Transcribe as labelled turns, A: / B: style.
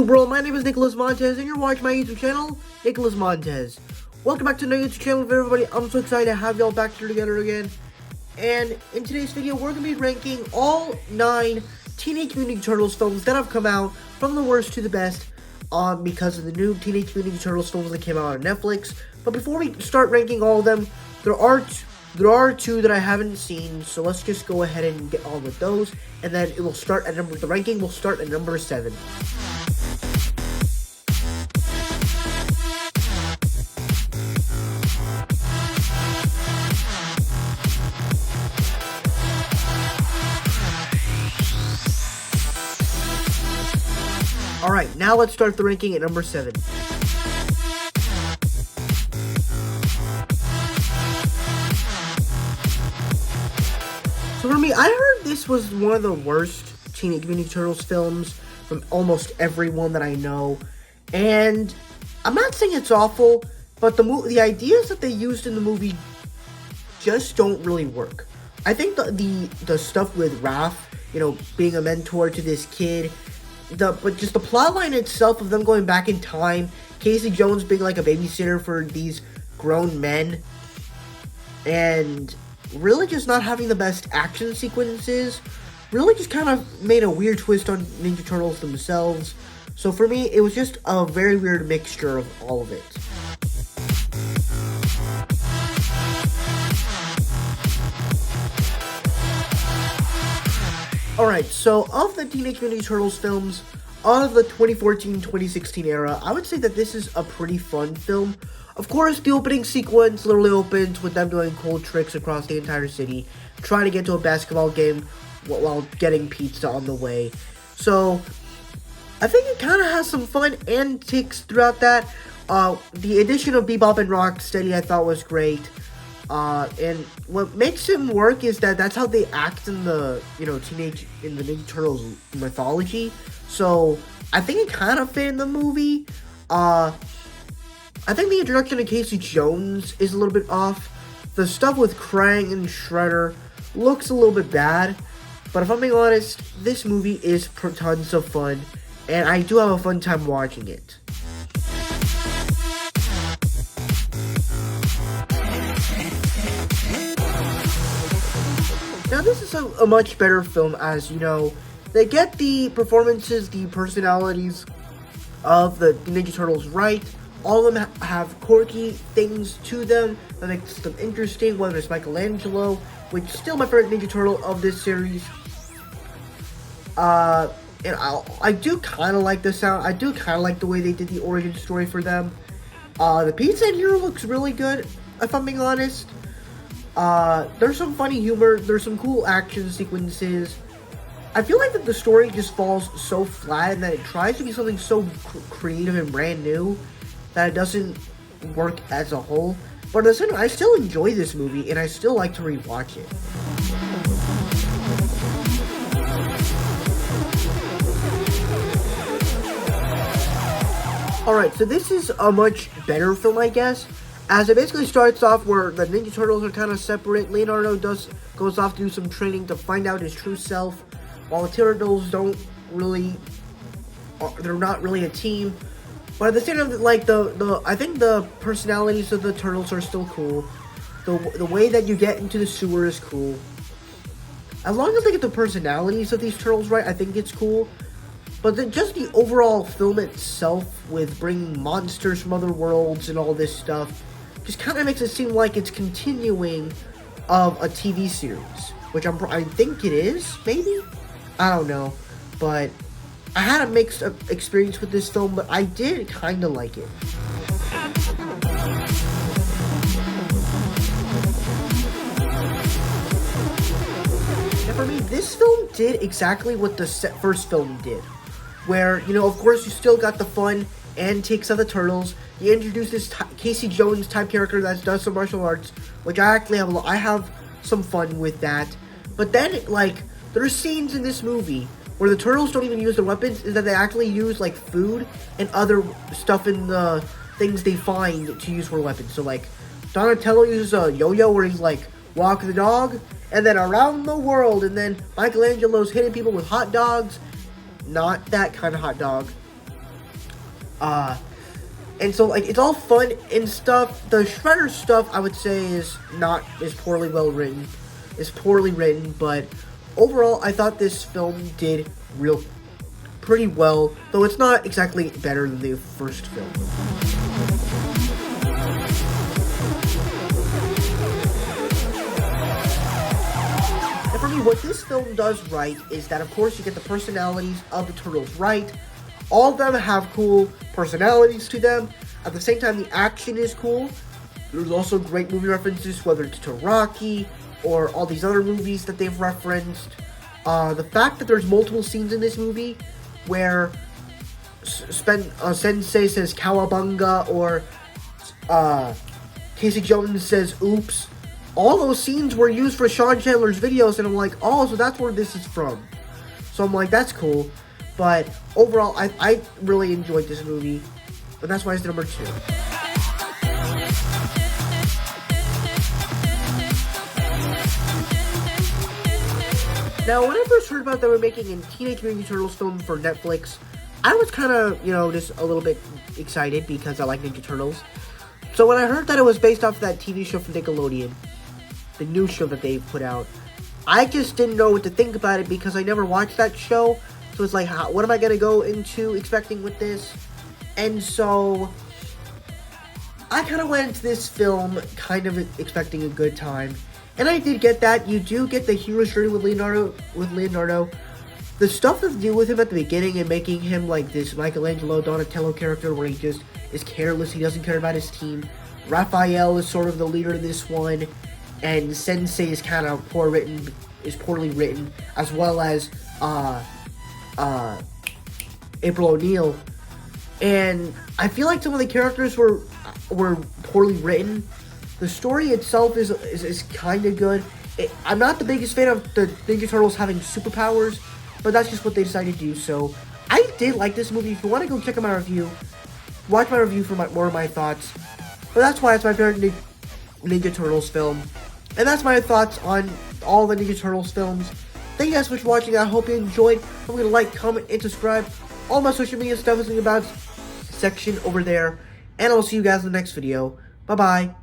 A: YouTube world, my name is Nicholas Montez, and you're watching my YouTube channel, Nicholas Montez. Welcome back to my YouTube channel, everybody. I'm so excited to have y'all back here together again. And in today's video, we're going to be ranking all 9 Teenage Mutant Ninja Turtles films that have come out from the worst to the best because of the new Teenage Mutant Ninja Turtles films that came out on Netflix. But before we start ranking all of them, there are 2 that I haven't seen, so let's just go ahead and get on with those, and then it will start at the ranking will start at number 7. Alright, now let's start the ranking at number 7. So for me, I heard this was one of the worst Teenage Mutant Ninja Turtles films from almost everyone that I know. And I'm not saying it's awful, but the ideas that they used in the movie just don't really work. I think the stuff with Raph, being a mentor to this kid, but just the plotline itself of them going back in time, Casey Jones being like a babysitter for these grown men, and really just not having the best action sequences, really just kind of made a weird twist on Ninja Turtles themselves. So for me, it was just a very weird mixture of all of it. Alright, so of the Teenage Mutant Ninja Turtles films of the 2014-2016 era, I would say that this is a pretty fun film. Of course, the opening sequence literally opens with them doing cool tricks across the entire city, trying to get to a basketball game while getting pizza on the way. So, I think it kind of has some fun antics throughout that. The addition of Bebop and Rocksteady I thought was great. And what makes him work is that that's how they act in the, in the Ninja Turtles mythology. So, I think it kind of fit in the movie. I think the introduction of Casey Jones is a little bit off. The stuff with Krang and Shredder looks a little bit bad. But if I'm being honest, this movie is tons of fun. And I do have a fun time watching it. Now this is a much better film, as they get the performances, the personalities of the Ninja Turtles right. All of them have quirky things to them that makes them interesting, whether it's Michelangelo, which is still my favorite Ninja Turtle of this series. And I do kind of like the sound. I do kind of like the way they did the origin story for them. The pizza in here looks really good, if I'm being honest. There's some funny humor. There's some cool action sequences. I feel like that the story just falls so flat and that it tries to be something so creative and brand new that it doesn't work as a whole. But at the same time, I still enjoy this movie and I still like to rewatch it. Alright, so this is a much better film, I guess, as it basically starts off where the Ninja Turtles are kind of separate. Leonardo goes off to do some training to find out his true self, while the Turtles they're not really a team. But at the same time, like I think the personalities of the Turtles are still cool. The way that you get into the sewer is cool. As long as they get the personalities of these Turtles right, I think it's cool. But then just the overall film itself, with bringing monsters from other worlds and all this stuff, just kind of makes it seem like it's continuing of a TV series, which I think it is, maybe? I don't know, but I had a mixed experience with this film, but I did kind of like it. And for me, this film did exactly what the first film did. Where, of course, you still got the fun antics of the Turtles. You introduce this Casey Jones type character that does some martial arts, which I actually have some fun with that. But then, there are scenes in this movie where the Turtles don't even use their weapons, is that they actually use, food and other stuff in the things they find to use for weapons. So, Donatello uses a yo-yo where he's, walk the dog, and then around the world, and then Michelangelo's hitting people with hot dogs. Not that kind of hot dog. And so, like, it's all fun and stuff. The Shredder stuff, I would say, is poorly written. It's poorly written, but overall, I thought this film did pretty well, though it's not exactly better than the first film. And for me, what this film does right is that, of course, you get the personalities of the turtles right. All of them have cool personalities to them. At the same time, the action is cool. There's also great movie references, whether it's to Rocky or all these other movies that they've referenced. The fact that there's multiple scenes in this movie where Sensei says Cowabunga or Casey Jones says oops. All those scenes were used for Sean Chandler's videos, and I'm like, oh, so that's where this is from. So I'm like, that's cool. But overall, I really enjoyed this movie, and that's why it's number 2. Now, when I first heard about they were making a Teenage Mutant Ninja Turtles film for Netflix, I was kind of, just a little bit excited because I like Ninja Turtles. So when I heard that it was based off of that TV show from Nickelodeon, the new show that they've put out, I just didn't know what to think about it because I never watched that show. So it's like, what am I going to go into expecting with this? And so I kind of went into this film kind of expecting a good time. And I did get that. You do get the hero's journey with Leonardo. The stuff that they do with him at the beginning and making him like this Michelangelo, Donatello character where he just is careless. He doesn't care about his team. Raphael is sort of the leader in this one. And Sensei is kind of poorly written. As well as April O'Neil. And I feel like some of the characters were poorly written. The story itself is kind of good. I'm not the biggest fan of the Ninja Turtles having superpowers, but that's just what they decided to do. So I did like this movie. If you want to go check out my review, watch my review for more of my thoughts. But that's why it's my favorite Ninja Turtles film. And that's my thoughts on all the Ninja Turtles films. Thank you guys so much for watching. I hope you enjoyed. I'm going to like, comment, and subscribe. All my social media stuff is in the about section over there. And I'll see you guys in the next video. Bye-bye.